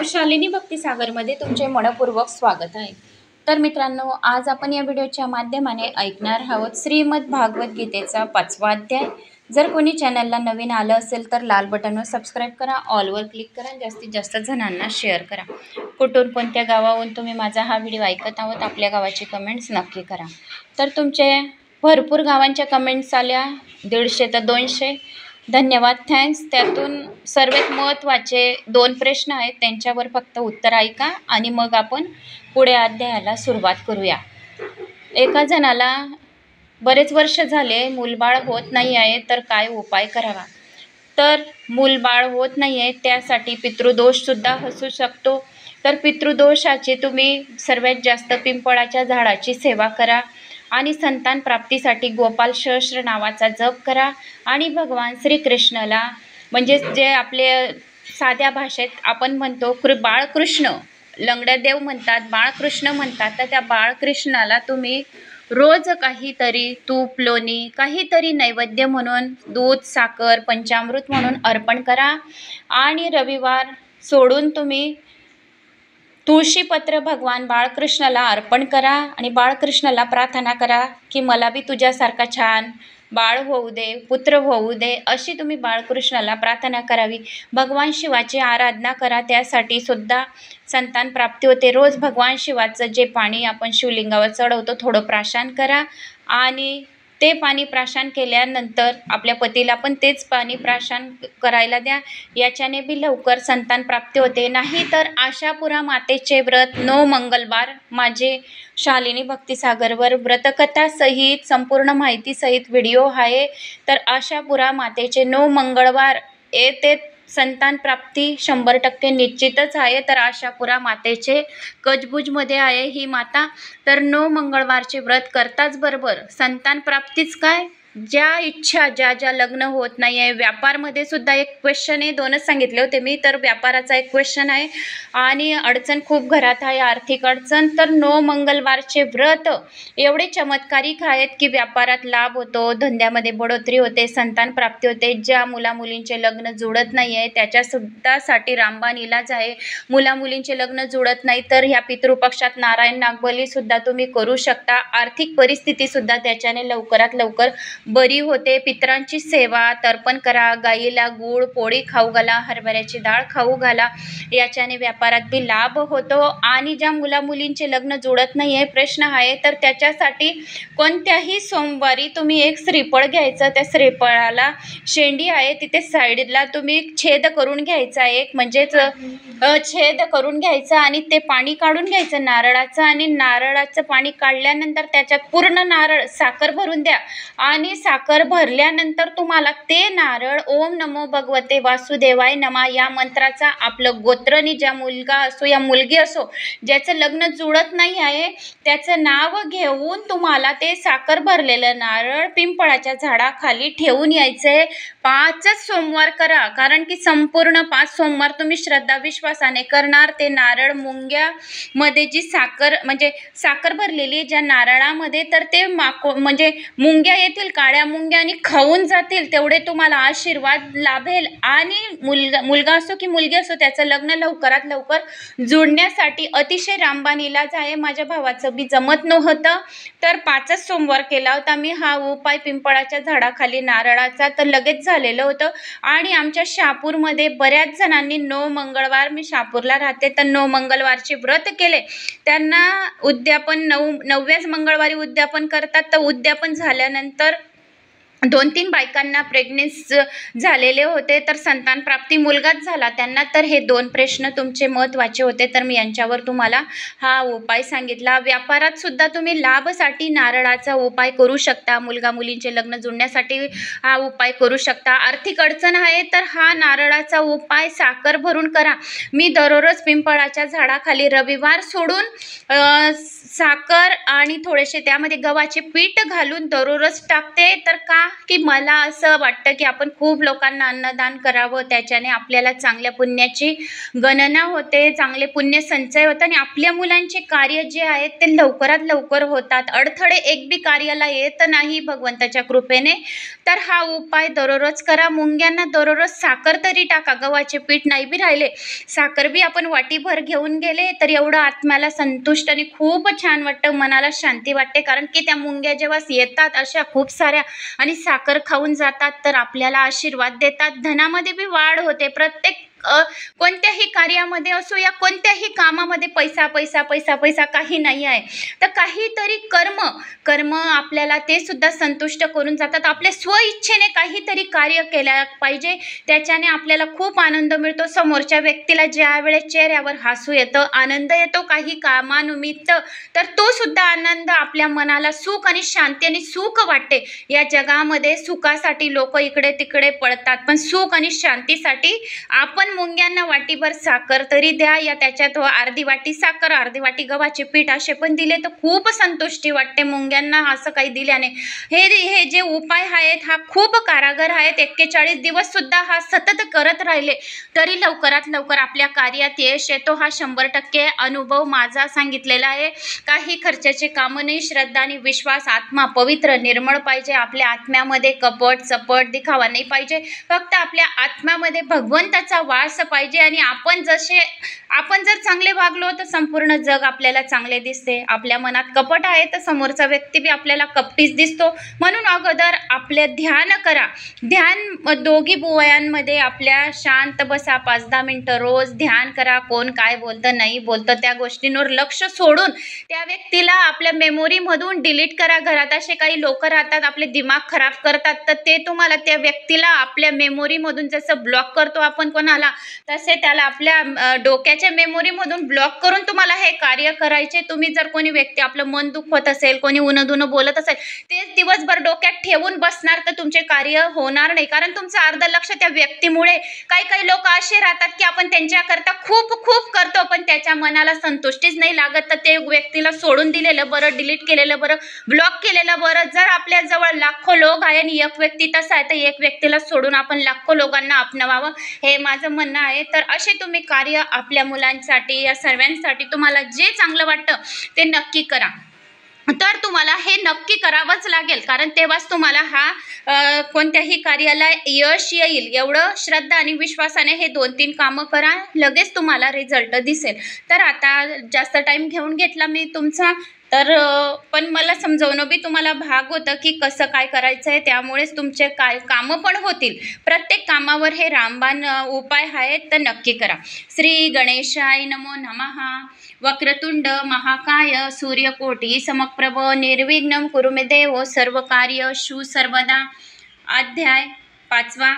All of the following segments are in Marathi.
शालिनी भक्तिसागरमध्ये तुमचे मनपूर्वक स्वागत आहे। तर मित्रांनो, आज आपण या व्हिडिओच्या माध्यमाने ऐकणार आहोत श्रीमद भागवत गीतेचा 5वा अध्याय। जर कोणी चॅनलला नवीन आलं असेल तर लाल बटनवर सबस्क्राइब करा, ऑलवर क्लिक करा, जास्तीत जास्त जणांना शेअर करा। कुठून कोणत्या गावाहून तुम्ही माझा हा व्हिडिओ ऐकत आहात, आपल्या गावाची कमेंट्स नक्की करा। तर तुमचे भरपूर गावांच्या कमेंट्स आल्या, 150 ते 200, धन्यवाद, थँक्स। त्यातून सर्वात महत्त्वाचे 2 प्रश्न आहेत, त्यांच्यावर फक्त उत्तर ऐका आणि मग आपण पुढे अध्यायाला सुरुवात करूया। एका जणाला बरेच वर्ष झाले मूलबाळ होत नाही आहे, तर काय उपाय करावा? तर मूलबाळ होत नाही आहे त्यासाठी पितृदोष सुद्धा असू शकतो। तर पितृदोषाची तुम्ही सर्वात जास्त पिंपळाच्या झाडाची सेवा करा आणि संतान प्राप्तीसाठी गोपाल सहस्त्र नावाचा जप करा आणि भगवान श्रीकृष्णाला, म्हणजे जे आपले साध्या भाषेत आपण म्हणतो बाळकृष्ण, लंगड्यादेव म्हणतात, बाळकृष्ण म्हणतात, तर त्या बाळकृष्णाला तुम्ही रोज काहीतरी तूप, लोणी, काहीतरी नैवेद्य म्हणून दूध, साखर, पंचामृत म्हणून अर्पण करा आणि रविवार सोडून तुम्ही तुळशीपत्र भगवान बाळकृष्णाला अर्पण करा आणि बाळकृष्णाला प्रार्थना करा की मला बी तुझ्यासारखा छान बाळ होऊ दे, पुत्र होऊ दे, अशी तुम्ही बाळकृष्णाला प्रार्थना करावी। भगवान शिवाची आराधना करा, त्यासाठी सुद्धा संतान प्राप्ती होते। रोज भगवान शिवाचं जे पाणी आपण शिवलिंगावर चढवतो थोडं प्राशन करा आणि ते पाणी प्राशन केल्यानंतर आपल्या पतीला पण तेच पाणी प्राशन करायला द्या, याच्याने बी लवकर संतान प्राप्ती होते। नाही तर आशापुरा मातेचे व्रत 9 मंगळवार माझे शालिनी भक्तिसागरवर व्रतकथा सहित संपूर्ण माहिती सहित व्हिडिओ आहे। तर आशापुरा मातेचे 9 मंगळवार येते, संतान प्राप्ती 100% निश्चितच आहे। तर आशापुरा मातेचे कजबुजमध्ये आहे ही माता। तर 9 मंगळवारचे व्रत करताच बरोबर संतान प्राप्तीच काय, ज्या इच्छा ज्या लग्न होत नाही आहे, व्यापारमध्ये सुद्धा एक क्वेश्चन आहे, 2च सांगितले होते मी, तर व्यापाराचा एक क्वेश्चन आहे आणि अडचण खूप घरात आहे, आर्थिक अडचण। तर 9 मंगळवारचे व्रत एवढे चमत्कारिक आहेत की व्यापारात लाभ होतो, धंद्यामध्ये बढोतरी होते, संतान प्राप्ती होते। ज्या मुलामुलींचे लग्न जुळत नाही आहे त्याच्यासुद्धासाठी रामबाण इलाज आहे। मुलामुलींचे लग्न जुळत नाही तर ह्या पितृपक्षात नारायण नागबली सुद्धा तुम्ही करू शकता। आर्थिक परिस्थिती सुद्धा त्याच्याने लवकरात लवकर बरी होते। पितरांची सेवा, तर्पण करा, गाईला गूळ पोळी खाऊ घाला, हरभऱ्याची डाळ खाऊ घाला, याच्याने व्यापारात बी लाभ होतो। आणि ज्या मुलामुलींचे लग्न जुळत नाही आहे, प्रश्न आहे, तर त्याच्यासाठी कोणत्याही सोमवारी तुम्ही एक श्रीफळ घ्यायचं, त्या श्रीफळाला शेंडी आहे तिथे साईडला तुम्ही छेद करून घ्यायचा, एक म्हणजेच छेद करून घ्यायचा आणि ते पाणी काढून घ्यायचं नारळाचं, आणि नारळाचं पाणी काढल्यानंतर त्याच्यात पूर्ण नारळ साखर भरून द्या आणि साखर भरल्यानंतर तुम्हाला ते नारळ ओम नमो भगवते वासुदेवाय नमा या मंत्राचा, आपलं गोत्रनी ज्या मुलगा असो या मुलगी असो ज्याचं लग्न जुळत नाही आहे त्याचं नाव घेऊन तुम्हाला ते साखर भरलेलं नारळ पिंपळाच्या झाडाखाली ठेवून यायचे। 5च सोमवार करा, कारण की संपूर्ण 5 सोमवार तुम्ही श्रद्धा विश्वासाने करणार। ते नारळ मुंग्यामध्ये जी साखर, म्हणजे साखर भरलेली ज्या नारळामध्ये, तर ते म्हणजे मुंग्या येतील, काळ्या मुंग्या, आणि खाऊन जातील, तेवढे तुम्हाला आशीर्वाद लाभेल। आणि मुलगा असो की मुलगी असो त्याचं लग्न लवकरात लवकर जुळण्यासाठी अतिशय रामबाण इलाज आहे। माझ्या भावाचं बी जमत नव्हतं तर 5च सोमवार केला होता मी हा उपाय पिंपळाच्या झाडाखाली नारळाचा, तर लगेच झालेलं होतं। आणि आमच्या शहापूरमध्ये बऱ्याच जणांनी 9 मंगळवार, मी शहापूरला राहते, तर 9 मंगळवारचे व्रत केले, त्यांना उद्यापन 9व्याच मंगळवारी उद्यापन करतात, तर उद्यापन झाल्यानंतर 2-3 बायकांना प्रेग्नेन्स झालेले होते, तर संतान प्राप्ती मुलगाच झाला त्यांना। तर हे 2 प्रश्न तुमचे महत्त्वाचे होते, तर मी यांच्यावर तुम्हाला हा उपाय सांगितला। व्यापारात सुद्धा तुम्ही लाभसाठी नारळाचा उपाय करू शकता, मुलगा मुलींचे लग्न जुळण्यासाठी हा उपाय करू शकता। आर्थिक अडचण आहे तर हा नारळाचा उपाय साखर भरून करा। मी दररोज पिंपळाच्या झाडाखाली रविवार सोडून साखर आणि थोडेसे त्यामध्ये गव्हाचे पीठ घालून दररोज टाकते। तर का की मला असं वाटतं की आपण खूप लोकांना अन्नदान करावं, त्याच्याने आपल्याला चांगल्या पुण्याची गणना होते, चांगले पुण्य संचय होतं आणि आपल्या मुलांचे कार्य जे आहेत ते लवकरात लवकर होतात. अडथळे एक बी कार्याला येत नाही भगवंताच्या कृपेने. तर हा उपाय दररोज करा. मुंग्यांना दररोज साखर तरी टाका. गव्हाचे पीठ नाही बी राहिले, साखर बी आपण वाटीभर घेऊन गेले तर एवढं आत्म्याला संतुष्ट आणि खूप छान वाटतं, मनाला शांती वाटते. कारण की त्या मुंग्या जेव्हा येतात अशा खूप साऱ्या आणि साखर खाऊन जातात तर आपल्याला आशीर्वाद देतात, धनामध्ये बी वाढ होते. प्रत्येक कोणत्याही कार्यामध्ये असो या कोणत्याही कामामध्ये पैसा पैसा पैसा पैसा काही नाही आहे, तर काहीतरी कर्म आपल्याला ते सुद्धा संतुष्ट करून जातात. आपल्या स्वइच्छेने काहीतरी कार्य केलं पाहिजे, त्याच्याने आपल्याला खूप आनंद मिळतो. समोरच्या व्यक्तीला ज्या वेळेस चेहऱ्यावर हसू येतं, आनंद येतो काही कामानिमित्त, तर तो सुद्धा आनंद आपल्या मनाला सुख आणि शांती आणि सुख वाटते. या जगामध्ये सुखासाठी लोक इकडे तिकडे पळतात, पण सुख आणि शांतीसाठी आपण मुंग्यांना वाटीभर साखर तरी द्या, या त्याच्यात अर्धी वाटी साखर अर्धी वाटी गव्हाचे पीठ असे पण दिले तर खूप संतुष्टी वाटते मुंग्यांना. असं काही दिल्याने हे जे उपाय आहेत हा खूप कारागर आहेत. 41 दिवस सुद्धा हा सतत करत राहिले तरी लवकरात लवकर आपल्या कार्यात यश येतो. हा 100% अनुभव माझा सांगितलेला आहे. काही खर्चाचे काम नाही, श्रद्धा आणि विश्वास, आत्मा पवित्र निर्मळ पाहिजे. आपल्या आत्म्यामध्ये कपट चपट दिखावा नाही पाहिजे. फक्त आपल्या आत्म्यामध्ये भगवंताचा वास पाहिजे आणि आपण जर चांगले वागलो तर संपूर्ण जग आपल्याला चांगले दिसते. आपल्या मनात कपट आहे तर समोरचा व्यक्ती बी आपल्याला कपटीच दिसतो. म्हणून अगोदर आपले ध्यान करा. ध्यान दोघी बुवयांमध्ये आपल्या शांत बसा, 5-10 मिनिटं रोज ध्यान करा. कोण काय बोलतं नाही बोलतं त्या गोष्टींवर लक्ष सोडून त्या व्यक्तीला आपल्या मेमोरीमधून डिलीट करा. घरात असे काही लोक राहतात आपले दिमाग खराब करतात, तर ते तुम्हाला त्या व्यक्तीला आपल्या मेमोरीमधून जसं ब्लॉक करतो आपण कोणाला, तसे त्याला आपल्या डोक्याच्या मेमोरीमधून ब्लॉक करून तुम्हाला हे कार्य करायचे. तुम्ही जर कोणी व्यक्ती आपलं मन दुखवत असेल, कोणी उनदुनं बोलत असेल, तेच दिवसभर डोक्यात ठेवून बसणार तर तुमचे कार्य होणार नाही. कारण तुमचं अर्ध लक्ष त्या व्यक्तीमुळे, काही लोक असे राहतात की आपण त्यांच्याकरता खूप खूप करतो पण त्याच्या मनाला संतुष्टीच नाही लागत, तर ते व्यक्तीला सोडून दिलेलं बरं, डिलीट केलेलं बरं, ब्लॉक केलेलं बरं. जर आपल्या जवळ लाखो लोक आहे आणि एक व्यक्ती तसा आहे तर एक व्यक्तीला सोडून आपण लाखो लोकांना अपनावावं, हे माझं म्हणणं आहे. तर असे तुम्ही कार्य आपल्या मुलांसाठी या सर्वांसाठी तुम्हाला जे चांगलं वाटतं ते नक्की करा. तर तुम्हाला हे नक्की करावंच लागेल, कारण तेव्हाच तुम्हाला हा कोणत्याही कार्याला यश येईल. एवढं श्रद्धा आणि विश्वासाने हे 2-3 कामं करा, लगेच तुम्हाला रिझल्ट दिसेल. तर आता जास्त टाईम घेऊन घेतला मी तुमचा, तर पण मला समजवणं बी तुम्हाला भाग होतं की कसं काय करायचं आहे, त्यामुळेच तुमचे काय कामं पण होतील. प्रत्येक कामावर हे रामबाण उपाय आहेत, तर नक्की करा. श्री गणेशाय नमो नमः. वक्रतुंड महाकाय सूर्यकोटी समप्रभ निर्विघ्नं कुरु मे देव सर्वकार्येषु सर्वदा. अध्याय 5.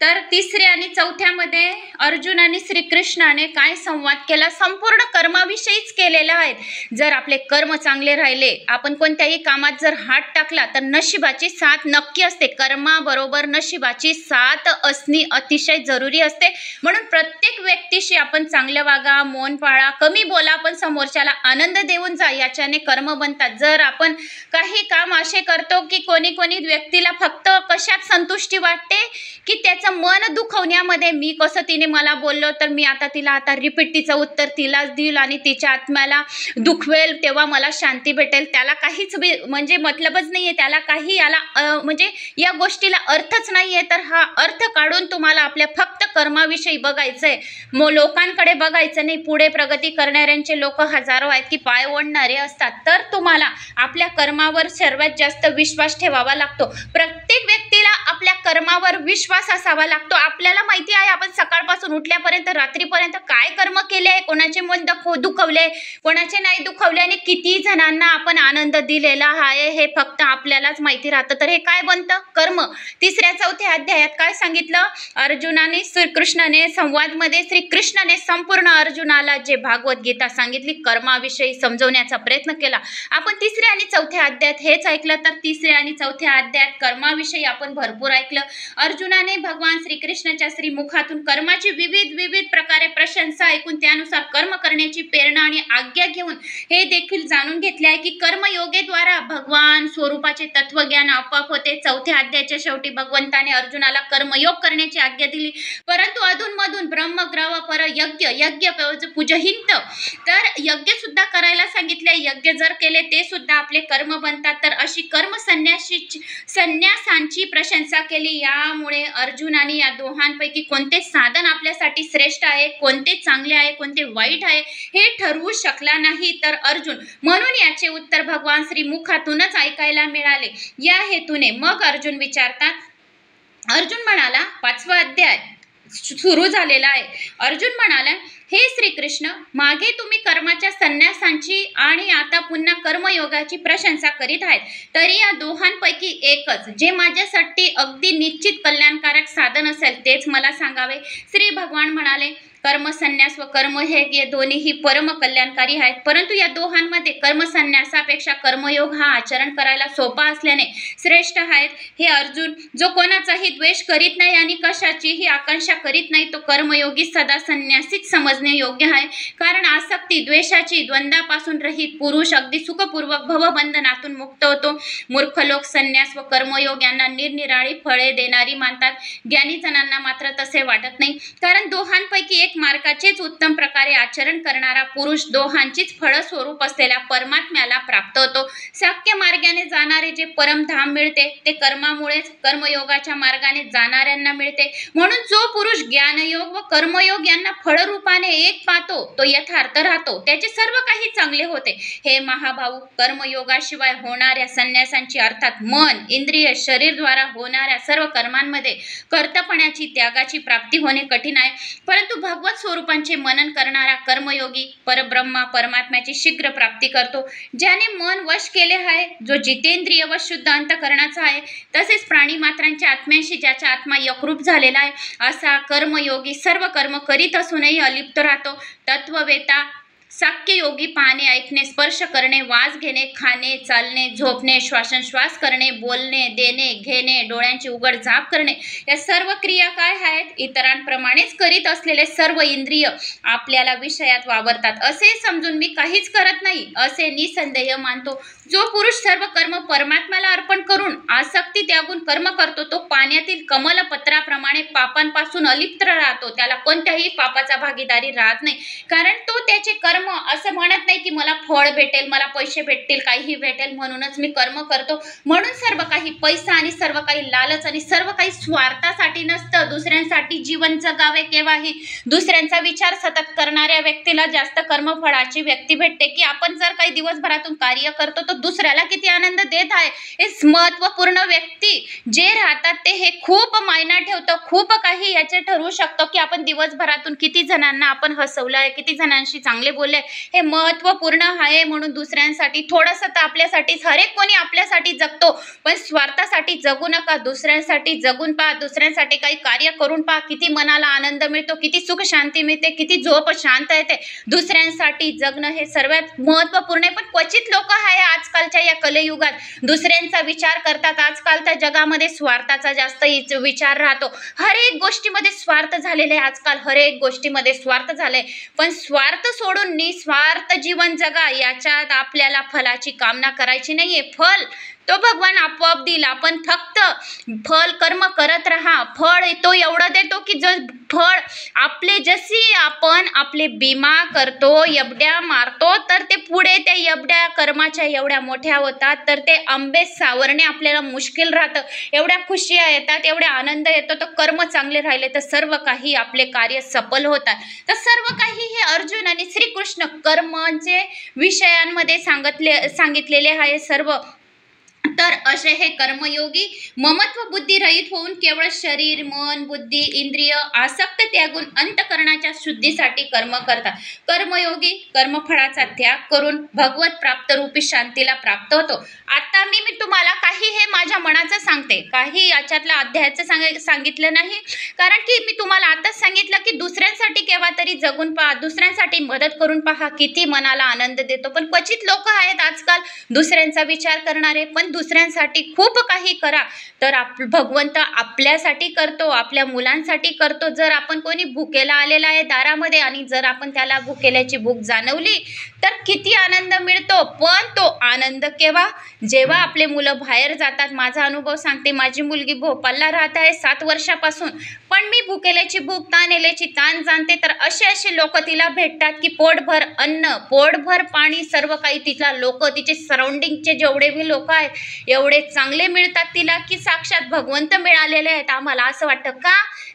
तर 3ऱ्या आणि 4थ्यामध्ये अर्जुन आणि श्रीकृष्णाने काय संवाद केला, संपूर्ण कर्माविषयीच केलेला आहे. जर आपले कर्म चांगले राहिले, आपण कोणत्याही कामात जर हात टाकला तर नशिबाची साथ नक्की असते. कर्माबरोबर नशिबाची साथ असणे अतिशय जरुरी असते. म्हणून प्रत्येक व्यक्तीशी आपण चांगलं वागा, मौन पाळा, कमी बोला, पण समोरच्याला आनंद देऊन जा, याच्याने कर्म बनतात. जर आपण काही काम असे करतो की कोणी व्यक्तीला फक्त कशात संतुष्टी वाटते की त्याचं मन दुखवण्यामध्ये, मी कसं तिने मला बोललो तर मी आता रिपीट तिचं उत्तर तिलाच देईल आणि तिच्या आत्म्याला दुखवेल, तेव्हा मला शांती भेटेल. त्याला काहीच म्हणजे मतलबच नाहीये, त्याला काही याला म्हणजे या गोष्टीला अर्थच नाहीये. तर हा अर्थ काढून तुम्हाला आपल्या फक्त कर्माविषयी बघायचंय, लोकांकडे बघायचं नाही. पुढे प्रगती करणाऱ्यांचे लोक हजारो आहेत की पाय ओढणारे असतात. तर तुम्हाला आपल्या कर्मावर सर्वात जास्त विश्वास ठेवावा लागतो. प्रत्येक व्यक्तीला आपल्या कर्मावर विश्वास असावा लागतो. आपल्याला माहिती आहे आपण सकाळपासून उठल्यापर्यंत रात्रीपर्यंत काय कर्म केले आहे, कोणाचे मन दुखवले, कोणाचे नाही दुखवले आणि किती जणांना आपण आनंद दिलेला आहे हे फक्त आपल्यालाच माहिती राहतं. तर हे काय बनतं, कर्म. 3-4 अध्यायात काय सांगितलं, अर्जुनाने श्रीकृष्णाने संवादमध्ये श्रीकृष्णाने संपूर्ण अर्जुनाला जे भागवत गीता सांगितली कर्माविषयी समजवण्याचा प्रयत्न केला. आपण 3 आणि 4 अध्यायात हेच ऐकलं. तर 3 आणि 4 अध्यायात कर्माविषयी आपण भरपूर ऐकलं. अर्जुनाने अर्जुनाने भगवान श्रीकृष्णाच्या श्रीमुखातून कर्माची विविध प्रकारे प्रशंसा ऐकून त्यानुसार कर्म करण्याची प्रेरणा आणि आज्ञा घेऊन हे देखील जाणून घेतले आहे की कर्मयोगेद्वारा भगवान स्वरूपाचे तत्वज्ञान आपोआप होते। चौथ्या अध्यायाच्या शेवटी भगवंताने अर्जुनाला कर्मयोग करण्याची आज्ञा दिली, परंतु अधूनमधून ब्रह्मग्रह पर यज्ञ पूजहिंत तर यज्ञ सुद्धा करायला सांगितले। यज्ञ जर केले ते सुद्धा आपले कर्म बनतात, तर अशी कर्म संन्यासांची प्रशंसा केली। यामुळे अर्जुनाने या दोहांपैकी कोणते साधन आपल्यासाठी श्रेष्ठ आहे, कोणते चांगले आहे, कोणते वाईट आहे हे ठरवू शकला नाही तर अर्जुन, म्हणून याचे उत्तर भगवान श्रीमुखातूनच ऐकायला मिळाले। या हेतूने मग अर्जुन विचारतात, अर्जुन म्हणाला, 5वा अध्याय सुरू झालेला आहे। अर्जुन म्हणाला, हे श्रीकृष्ण, मागे तुम्ही कर्माच्या संन्यासांची आणि आता पुन्हा कर्मयोगाची प्रशंसा करीत आहेत, तरी या दोहांपैकी एकच जे माझ्यासाठी अगदी निश्चित कल्याणकारक साधन असेल तेच मला सांगावे। श्री भगवान म्हणाले, कर्मसन्यास व कर्म हे दोन्हीही परम कल्याणकारी आहेत, परंतु या दोहांमध्ये कर्मसन्यासापेक्षा कर्मयोग हा आचरण करायला सोपा असल्याने श्रेष्ठ आहेत। हे अर्जुन, जो कोणाचाही द्वेष करीत नाही आणि कशाचीही आकांक्षा करीत नाही तो कर्मयोगी सदा संन्यासीच समजणे योग्य आहे, कारण आसक्ती द्वेषाची द्वंद्वापासून रहित पुरुष अगदी सुखपूर्वक भवबंधनातून मुक्त होतो। मूर्ख लोक संन्यास व कर्मयोग यांना निरनिराळी फळे देणारी मानतात, ज्ञानी जणांना मात्र तसे वाटत नाही, कारण दोहांपैकी एक मार्गाचेच उत्तम प्रकारे आचरण करणारा पुरुष दोहांचीच फळ स्वरूप असलेल्या परमात्म्याला प्राप्त होतो। शाक्य मार्गाने जाणारे जे परमधाम मिळते ते कर्मामुळेच कर्मयोगाच्या मार्गाने जाणाऱ्यांना मिळते, म्हणून जो पुरुष ज्ञानयोग व कर्मयोग यांना फळरूपाने एक पाहतो तो यथार्थ राहतो, त्याचे सर्व काही चांगले होते। हे महाभाऊ, कर्मयोगाशिवाय होणाऱ्या संन्यासांची अर्थात मन, इंद्रिय, शरीरद्वारा होणाऱ्या सर्व कर्मांमध्ये कर्तपणाची त्यागाची प्राप्ती होणे कठीण आहे, परंतु भगवत स्वरूपांचे मनन करणारा कर्मयोगी परब्रह्मा परमात्म्याची शीघ्र प्राप्ती करतो। ज्याने मन वश केले आहे, जो जितेंद्रिय व शुद्ध अंतःकरणाचा आहे, तसेच प्राणी मात्रांच्या आत्म्याशी ज्याचा आत्मा एकरूप झालेला आहे, असा कर्मयोगी सर्व कर्म करीत असूनही अलिप्त राहतो। तत्ववेता साक्य योगी पाहणे, ऐकणे, स्पर्श करणे, वास घेणे, खाणे, चालणे, झोपणे, श्वासोच्छ्वास करणे, बोलणे, देणे, घेणे, डोळ्यांची उघड झाप करणे या सर्व क्रिया काय आहेत, इतरांप्रमाणेच करीत असलेले सर्व इंद्रिय आपल्याला विषयात वावरतात असे समजून मी काहीच करत नाही असे निसंदेह मानतो। जो पुरुष सर्व कर्म परमात्म्याला अर्पण करून आसक्ती त्यागून कर्म करतो तो पाण्यातील कमलपत्राप्रमाणे पापांपासून अलिप्त राहतो, त्याला कोणत्याही पापाचा भागीदारी राहत नाही, कारण तो त्याचे कर्म असं म्हणत नाही की मला फळ भेटेल, मला पैसे भेटतील, काही भेटेल म्हणूनच मी कर्म करतो, म्हणून सर्व काही पैसा आणि सर्व काही लालच आणि सर्व काही स्वार्थासाठी नसतं, दुसऱ्यांसाठी जीवन जगावे केव्हाही दुसऱ्यांचा विचार सतत करणाऱ्या व्यक्तीला जास्त कर्मफळाची व्यक्ती भेटते की आपण जर काही दिवसभरातून कार्य करतो तो दुसऱ्याला किती आनंद देत आहे। हे महत्त्वपूर्ण व्यक्ती जे राहतात ते हे खूप मायना ठेवतं, खूप काही याचे ठरवू शकतो की आपण दिवसभरातून किती जणांना आपण हसवलं आहे, किती जणांशी चांगले बोलले, हे महत्त्वपूर्ण आहे। म्हणून दुसऱ्यांसाठी थोडंसं तर आपल्यासाठीच, हर एक कोणी आपल्यासाठी जगतो, पण स्वार्थासाठी जगू नका, दुसऱ्यांसाठी जगून पहा, दुसऱ्यांसाठी काही कार्य करून पहा, किती मनाला आनंद मिळतो, किती सुख शांती मिळते, किती झोप शांत येते। दुसऱ्यांसाठी जगणं हे सर्वात महत्त्वपूर्ण आहे, पण क्वचित लोक आहे आजकालच्या या कलियुगात दुसऱ्यांचा विचार करतात। आजकालच्या जगामध्ये स्वार्थाचा जास्त विचार राहतो, हर एक गोष्टीमध्ये स्वार्थ झालेले आहे, आजकाल हर एक गोष्टीमध्ये स्वार्थ झाले, पण स्वार्थ सोडून निस्वार्थ जीवन जगा, याच्यात आपल्याला फलाची कामना करायची नाहीये। फल तो भगवान आपोआप देईल, आपण फक्त फल कर्म करत राहा, फळ तो एवढं देतो की जो फळ आपले जशी आपण आपले बीमा करतो, एवढ्या मारतो, तर ते पुढे त्या एवढ्या कर्माच्या एवढ्या मोठ्या होतात, तर ते आंबे सावरणे आपल्याला मुश्किल राहतं, एवढ्या खुशिया येतात, एवढ्या आनंद येतो, तर कर्म चांगले राहिले तर सर्व काही आपले कार्य सफल होतात। तर सर्व काही हे अर्जुन आणि श्रीकृष्ण कर्मांचे विषयांमध्ये सांगितलेले आहे सर्व। तर असे हे कर्मयोगी ममत्व बुद्धी रहित होऊन केवळ शरीर, मन, बुद्धी, इंद्रिय आसक्त त्यागून अंतःकरणाच्या शुद्धीसाठी कर्म करतात। कर्मयोगी कर्मफळाचा त्याग करून भगवत प्राप्त रूपी शांतीला प्राप्त होतो। आता मी तुम्हाला काही हे माझ्या मनाचं सांगते, काही याच्यातल्या अध्यायाचं सांगितलं नाही, कारण की मी तुम्हाला आताच सांगितलं की दुसऱ्यांसाठी केव्हा तरी जगून पहा, दुसऱ्यांसाठी मदत करून पहा, किती मनाला आनंद देतो, पण क्वचित लोक आहेत आजकाल दुसऱ्यांचा विचार करणारे, पण दुसऱ्यांसाठी खूप काही करा, तर भगवंत आपल्यासाठी करतो, आपल्या मुलांसाठी करतो. जर आपण कोणी भुकेला आलेला आहे दारामध्ये आणि जर आपण त्याला भुकेल्याची भूक जाणवली तर किती आनंद मिळतो. पण तो आनंद केव्हा, जेव्हा आपले मुलं बाहेर जातात. माझा अनुभव सांगते, माझी मुलगी भोपाळला राहत आहे 7 वर्षापासून, पण मी भुकेल्याची भूक, ताणेल्याची ताण जाणते. तर असे लोक तिला भेटतात की पोटभर अन्न, पोटभर पाणी, सर्व काही तिला लोक, तिचे सराउंडिंगचे जेवढे बी लोक आहेत एवढे चांगले मिळतात तिला की साक्षात भगवंत मिळालेले आहेत. आम्हाला असं वाटतं का,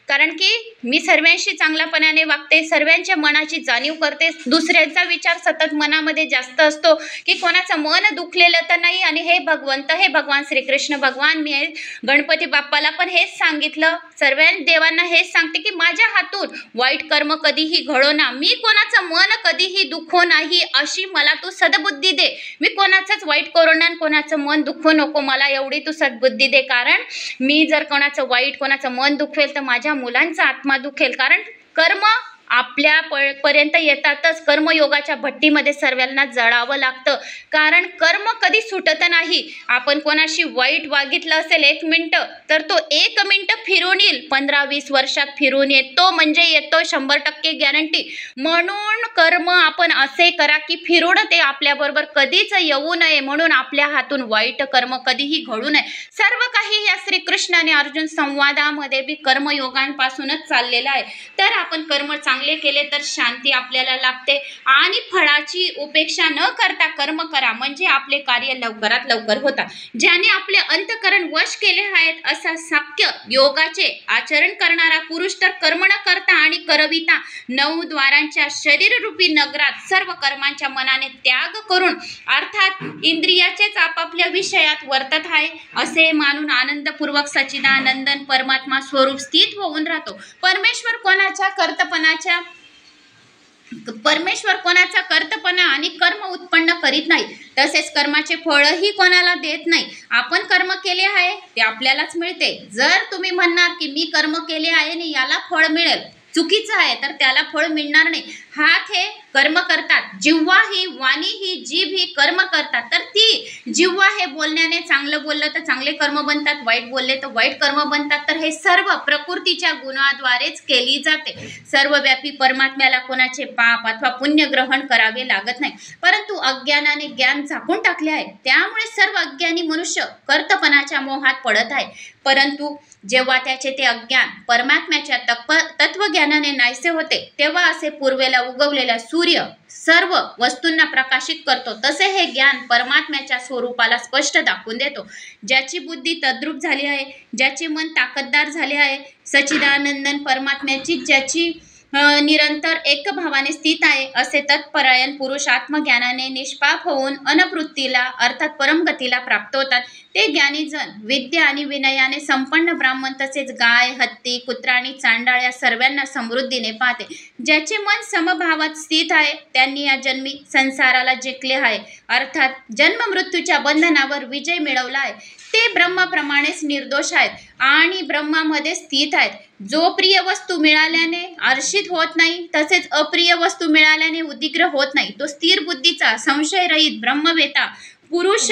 कारण की मी सर्वांशी चांगल्यापणाने वागते, सर्वांच्या मनाची जाणीव करते, दुसऱ्यांचा विचार सतत मनामध्ये जास्त असतो की कोणाचं मन दुखलेलं तर नाही. आणि हे भगवंत, हे भगवान श्रीकृष्ण भगवान, मी गणपती बाप्पाला पण हेच सांगितलं, सर्व देवांना हेच सांगते की माझ्या हातून वाईट कर्म कधीही घडो ना, मी कोणाचं मन कधीही दुखो नाही, अशी मला तू सद्बुद्धी दे. मी कोणाचंच वाईट करू ना, कोणाचं मन दुखो नको, मला एवढी तू सद्बुद्धी दे. कारण मी जर कोणाचं वाईट, कोणाचं मन दुखवेल तर माझ्या मुलांचा आत्मा दुखेल. कारण कर्म आपल्या पर्यंत येतातच. कर्मयोगाच्या भट्टीमध्ये सर्वांना जळावं लागतं, कारण कर्म कधी सुटत नाही. आपण कोणाशी वाईट वागितलं असेल 1 मिनिटं, तर तो 1 मिनिटं फिरून येईल, 15-20 वर्षात फिरून येतो, म्हणजे येतो 100% गॅरंटी. म्हणून कर्म आपण असे करा की फिरून ते आपल्याबरोबर कधीच येऊ नये. म्हणून आपल्या हातून वाईट कर्म कधीही घडू नये. सर्व काही या श्रीकृष्ण आणि अर्जुन संवादामध्ये बी कर्मयोगांपासूनच चाललेलं आहे. तर आपण कर्म चांगले केले तर शांती आपल्याला लाभते आणि फळाची उपेक्षा न करता कर्म करा, म्हणजे आपले कार्य लवकरात लवकर होतात. ज्याने आपले अंतःकरण वश केले आहेत असा साक्य योगाचे आचरण करणारा पुरुष तर कर्म न करता आणि करविता 9 द्वारांच्या शरीररूपी नगरात सर्व कर्मांच्या मनाने त्याग करून, अर्थात इंद्रियाचेच आपापल्या विषयात वर्तत आहे असे मानून आनंदपूर्वक सच्चिदानंदन परमात्मा स्वरूप स्थित होऊन राहतो. परमेश्वर कोणाचा कर्तपणा आणि कर्म उत्पन्न करीत नाही, तसेच कर्माचे फळही कोणाला देत नाही. आपण कर्म केले आहे ते आपल्यालाच मिळते. जर तुम्ही म्हणणार की मी कर्म केले आहे आणि याला फळ मिळेल, चुकीचं आहे, तर त्याला फळ मिळणार नाही. हात हे कर्म करतात, जिव्हा ही, वाणी ही, जीभ ही कर्म करतात. तर ती जिव्हा हे बोलण्याने, चांगलं बोललं तर चांगले कर्म बनतात, वाईट बोलले तर वाईट कर्म बनतात. तर हे सर्व प्रकृतीच्या गुणाद्वारेच केली जाते. सर्वव्यापी परमात्म्याला कोणाचे पाप अथवा पुण्य ग्रहण करावे लागत नाही, परंतु अज्ञानाने ज्ञान झाकून टाकले आहे. त्यामुळे सर्व अज्ञानी मनुष्य कर्तपणाच्या मोहात पडत आहे. परंतु जेव्हा त्याचे ते अज्ञान परमात्म्याच्या तत्वज्ञानाने नाहीसे होते, तेव्हा असे पूर्वेला उगवलेला सूर्य सर्व वस्तूंना प्रकाशित करतो, तसे हे ज्ञान परमात्म्याच्या स्वरूपाला स्पष्ट दाखवून देतो. ज्याची बुद्धी तद्रूप झाली आहे, ज्याचे मन ताकददार झाले आहे, सच्चिदानंदन परमात्म्याची ज्याची निरंतर एकभावाने स्थित आहे, असे तत्परायण पुरुष आत्मज्ञानाने निष्पाप होऊन अनवृत्तीला अर्थात परमगतीला प्राप्त होतात. ते ज्ञानीजन विद्या आणि विनयाने संपन्न ब्राह्मण तसेच गाय, हत्ती, कुत्रा आणि चांडाळ या सर्वांना समृद्धीने पाहते. ज्याचे मन समभावात स्थित आहे त्यांनी या जन्मी संसाराला जिंकले आहे, अर्थात जन्म मृत्यूच्या बंधनावर विजय मिळवला आहे. ते ब्रह्माप्रमाणेच निर्दोष आहेत आणि ब्रह्मामध्ये स्थित आहेत. जो प्रिय वस्तू मिळाल्याने आर्षित होत नाही, तसेच अप्रिय वस्तू मिळाल्याने उद्विग्न होत नाही, तो स्थिर बुद्धीचा संशयरहित ब्रह्मवेता पुरुष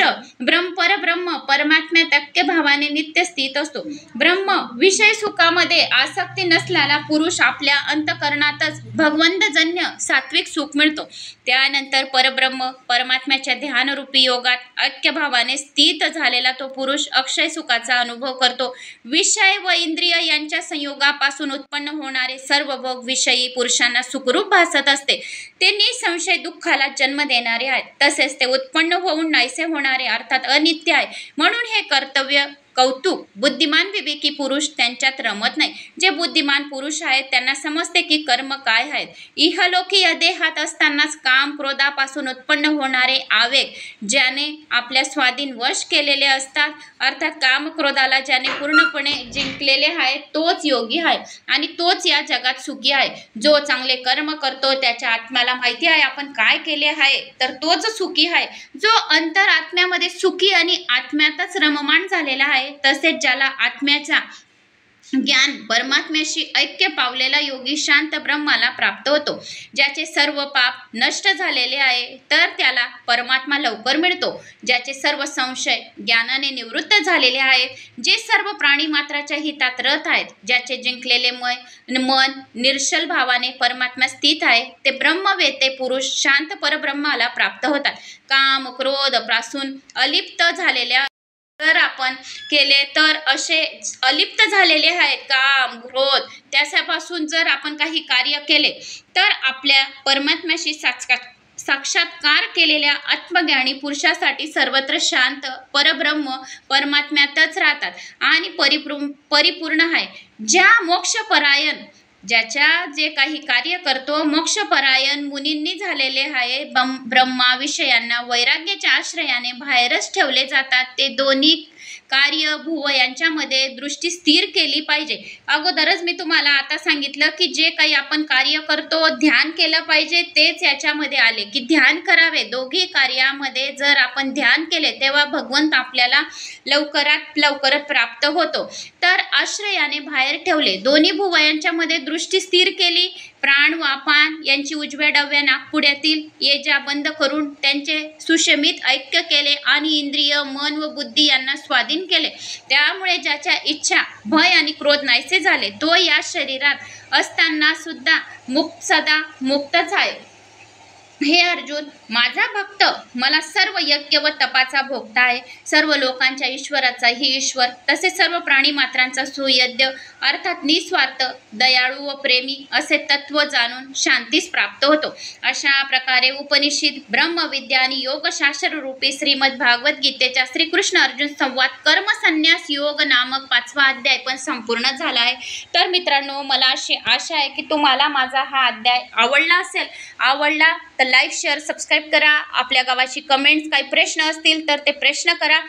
परब्रह्म परमात्म्यात ऐक्यभावाने नित्य स्थित असतो. ब्रह्म विषय सुखामध्ये आसक्ती नसलेला पुरुष आपल्या अंतःकरणातच भगवंतजन्य सात्विक सुख मिळतो. त्यानंतर परब्रह्म परमात्म्याच्या ध्यानरूपी योगात ऐक्यभावाने स्थित झालेला तो पुरुष अक्षय सुखाचा अनुभव करतो. विषय व इंद्रिय यांच्या संयोगापासून उत्पन्न होणारे सर्व भोग विषयी पुरुषांना सुखरूप भासत असते. ते निसंशय दुःखाला जन्म देणारे आहेत, तसेच ते उत्पन्न होऊन नाहीसे होणारे अर्थात अनित्य आहे. म्हणून हे कर्तव्य कौतुक बुद्धिमान विवेकी पुरुष त्यांच्यात रमत नाही. जे बुद्धिमान पुरुष आहेत त्यांना समजते की कर्म काय आहेत. इहलोकी या देहात असतानाच काम क्रोधापासून उत्पन्न होणारे आवेग ज्याने आपल्या स्वाधीन वश केलेले असतात, अर्थात काम क्रोधाला ज्याने पूर्णपणे जिंकलेले आहे तोच योगी आहे आणि तोच या जगात सुखी आहे. जो चांगले कर्म करतो त्याच्या आत्म्याला माहिती आहे आपण काय केले आहे, तर तोच सुखी आहे. जो अंतर आत्म्यामध्ये सुखी आणि आत्म्यातच रममाण झालेला आहे, तसेच ज्याला आत्म्याच्या ज्ञान परमात्म्याशी ऐक्य पावलेला योगी शांत ब्रह्माला प्राप्त होतो. ज्याचे सर्व पाप नष्ट झालेले आहे तर त्याला परमात्मा लवकर मिळतो. ज्याचे सर्व संशय ज्ञानाने निवृत्त झालेले आहेत, जे सर्व प्राणी मात्राच्या हितात रत आहेत, ज्याचे जिंकलेले मन निर्शल भावाने परमात्मा स्थित आहे, ते ब्रह्मवेते पुरुष शांत परब्रह्माला प्राप्त होतात. काम क्रोध पासून अलिप्त झालेल्या जर आपण केले तर असे अलिप्त झालेले आहेत काम क्रोध, त्याच्यापासून जर आपण काही कार्य केले तर आपल्या परमात्म्याशी साक्षात्कार केलेल्या आत्मज्ञानी पुरुषासाठी सर्वत्र शांत परब्रह्म परमात्म्यातच राहतात आणि परिपूर्ण आहे. ज्या मोक्षपरायण ज्याच्या जे काही कार्य करतो मोक्षपरायण मुनींनी झालेले आहे, ब्रह्मा विषयांना वैराग्याच्या आश्रयाने बाहेरच ठेवले जातात. ते दोन्ही कार्य भुव यांच्यामध्ये दृष्टी स्थिर केली पाहिजे. अगोदरच मी तुम्हाला आता सांगितलं की जे काही आपण कार्य करतो ध्यान केलं पाहिजे, तेच याच्यामध्ये आले की ध्यान करावे. दोघी कार्यामध्ये जर आपण ध्यान केले तेव्हा भगवंत आपल्याला लवकरात प्राप्त होतो. तर आश्रयाने बाहेर ठेवले, दोन्ही भुव यांच्यामध्ये दृष्टी स्थिर केली, प्राण व अपान यांची उजव्या डाव्या नाकपुड्यातील ये जा बंद करून त्यांचे सुशमित ऐक्य केले आणि इंद्रिय मन व बुद्धी यांना स्वाधीन केले. त्यामुळे ज्याच्या इच्छा भय आणि क्रोध नाहीसे झाले तो या शरीरात असताना सुद्धा सदा मुक्तच आहे. हे अर्जुन, माझा भक्त मला सर्व यज्ञ व तपाचा भोगता आहे. सर्व लोकांच्या ईश्वराचाही ईश्वर, तसेच सर्व प्राणी मात्रांचा सुयज्ञ अर्थात निस्वार्थ दयाळू व प्रेमी असे तत्व जाणून शांतीस प्राप्त होतो. अशा प्रकारे उपनिषद ब्रह्मविद्या आणि योगशास्त्र रूपी श्रीमद भागवत गीतेच्या श्रीकृष्ण अर्जुन संवाद कर्मसन्यास योग नामक 5वा अध्याय पण संपूर्ण झाला आहे. तर मित्रांनो, मला अशी आशा आहे की तुम्हाला माझा हा अध्याय आवडला असेल. आवडला तर लाईक शेअर सबस्क्राईब करा. आपल्या गावाची कमेंट्स काही प्रश्न असतील तर ते प्रश्न करा.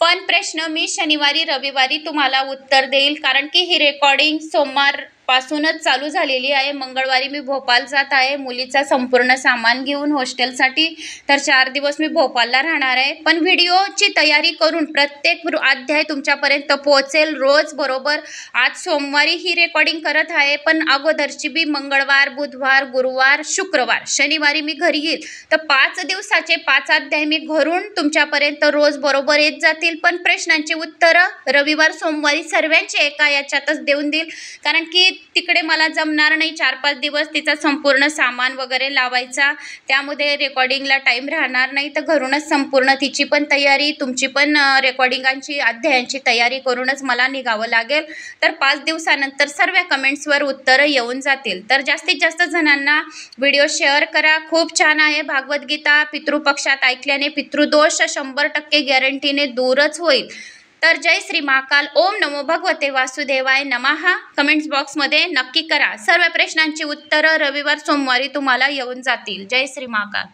पण प्रश्न मी शनिवारी रविवारी तुम्हाला उत्तर देईल, कारण की ही रेकॉर्डिंग सोमवारपासूनच चालू झालेली आहे. मंगळवारी मी भोपाळ जात आहे मुलीचा संपूर्ण सामान घेऊन हॉस्टेलसाठी. तर 4 दिवस मी भोपाळला राहणार आहे. पण व्हिडिओची तयारी करून प्रत्येक अध्याय तुमच्यापर्यंत पोहोचेल रोज बरोबर. आज सोमवारी ही रेकॉर्डिंग करत आहे, पण अगोदरची बी मंगळवार बुधवार गुरुवार शुक्रवार शनिवारी मी घरी येईल. तर 5 दिवसाचे 5 अध्याय मी घरून तुमच्यापर्यंत रोज बरोबर येत जातील. पण प्रश्नांची उत्तरं रविवार सोमवारी सर्वांचे एका याच्यातच देऊन देईल, कारण की तिकडे मला जमणार नाही 4-5 दिवस तिचा संपूर्ण सामान वगैरे लावायचा. त्यामध्ये रेकॉर्डिंगला टाईम राहणार नाही. तर घरूनच संपूर्ण तिची पण तयारी तुमची पण रेकॉर्डिंगांची अध्यायांची तयारी करूनच मला निघावं लागेल. तर 5 दिवसानंतर सर्व कमेंट्सवर उत्तरं येऊन जातील. तर जास्तीत जास्त जणांना व्हिडिओ शेअर करा. खूप छान आहे भागवद्गीता. पितृपक्षात ऐकल्याने पितृदोष 100% गॅरंटीने दूरच होईल. तर जय श्री महाकाल. ओम नमो भगवते वासुदेवाय नमः कमेंट्स बॉक्समध्ये नक्की करा. सर्व प्रश्नांची उत्तरं रविवार सोमवारी तुम्हाला येऊन जातील. जय श्री महाकाल.